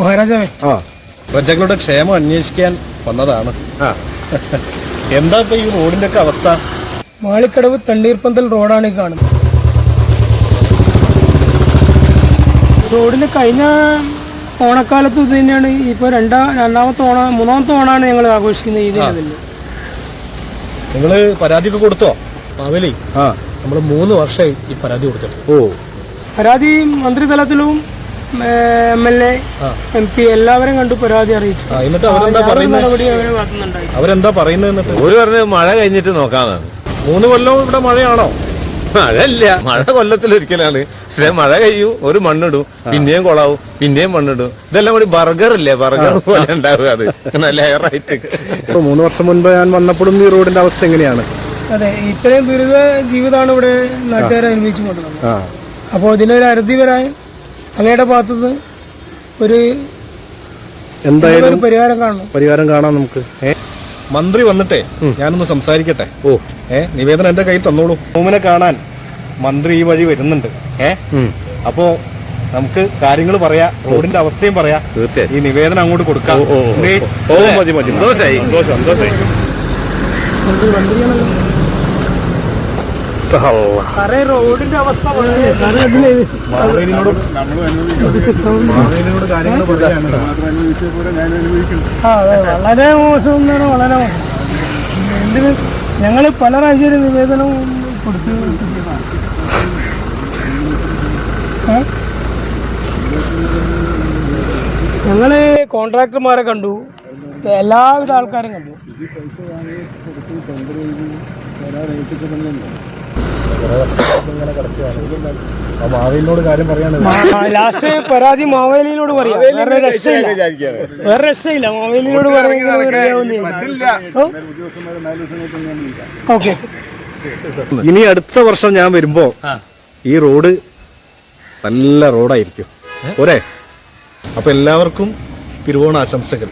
മഹാരാജാവേ, പ്രജകളുടെ ക്ഷേമം അന്വേഷിക്കാൻ വന്നതാണ്. എന്താ ഇപ്പൊ ഈ റോഡിന്റെ ഒക്കെ അവസ്ഥ? മാളിക്കടവ് തണ്ണീർപ്പന്തൽ റോഡാണ് ഈ കാണുന്നത്. റോഡിന് കഴിഞ്ഞ ഓണക്കാലത്ത് ഇത് തന്നെയാണ്. ഇപ്പൊ മൂന്നാമത്തെ ഓണാണ് ഞങ്ങൾ ആഘോഷിക്കുന്നത്. ഇതിൽ നിങ്ങള് പരാതിയൊക്കെ കൊടുത്തോ? മാവേലി, നമ്മള് 3 വർഷമായി ഈ പരാതി കൊടുത്തിട്ട്. പരാതി മന്ത്രിതലത്തിലും MLA MP എല്ലാവരും കണ്ടു പരാതി അറിയിച്ചു. എന്നിട്ട് അവരെന്താ പറയുന്നത്? അവരെന്താ പറയുന്നത്? എന്നിട്ട് ഒരു പറഞ്ഞ മഴ കഴിഞ്ഞിട്ട് നോക്കാന്നാണ്. 3 കൊല്ലം ഇവിടെ മഴയാണോ? മഴയില്ല, മഴ കൊല്ലത്തിലൊരിക്കലാണ്. പക്ഷെ മഴ കഴിയും, ഒരു മണ്ണിടും, പിന്നെയും കൊളാവും, പിന്നെയും മണ്ണിടും. ഇതെല്ലാം കൂടി ബർഗറില്ലേ, ബർഗർ പോലെ ഉണ്ടാവുക. അത് ലെയറായിട്ട്. 3 വർഷം മുൻപ് ഞാൻ വന്നപ്പോഴും ഈ റോഡിന്റെ അവസ്ഥ എങ്ങനെയാണ്? അതെ, ഇത്രയും ദുരിത ജീവിതമാണ് ഇവിടെ നാട്ടുകാരെ അനുഭവിച്ചു കൊണ്ടുവന്നത്. അപ്പോൾ ഇതിനൊരു അറുതി വരാൻ അങ്ങയുടെ ഭാഗത്തുനിന്ന് എന്തായാലും പരിഹാരം കാണാം നമുക്ക്. മന്ത്രി വന്നിട്ടേ ഞാനൊന്ന് സംസാരിക്കട്ടെ. നിവേദനം എന്റെ കയ്യിൽ തന്നോളൂ. ഭൂമിനെ കാണാൻ മന്ത്രി ഈ വഴി വരുന്നുണ്ട്. അപ്പോ നമുക്ക് കാര്യങ്ങൾ പറയാ, റോഡിന്റെ അവസ്ഥയും പറയാ. ഈ നിവേദനം അങ്ങോട്ട് കൊടുക്കാം. റോഡിന്റെ അവസ്ഥ വളരെ മോശം, വളരെ മോശം. ഞങ്ങൾ പല രാജ്യവും നിവേദനം കൊടുത്തു. ഞങ്ങള് കോൺട്രാക്ടർമാരെ കണ്ടു, എല്ലാവിധ ആൾക്കാരും കണ്ടു. മാവേലിനോട് കാര്യം പറയാണ്. ലാസ്റ്റ് പരാതി മാവേലിനോട് പറയാം. വേറെ രക്ഷയില്ല. മാവേലിനോട് ഓക്കെ. ഇനി അടുത്ത വർഷം ഞാൻ വരുമ്പോ ഈ റോഡ് നല്ല റോഡായിരിക്കും. പോരെ? അപ്പൊ എല്ലാവർക്കും തിരുവോണ ആശംസകൾ.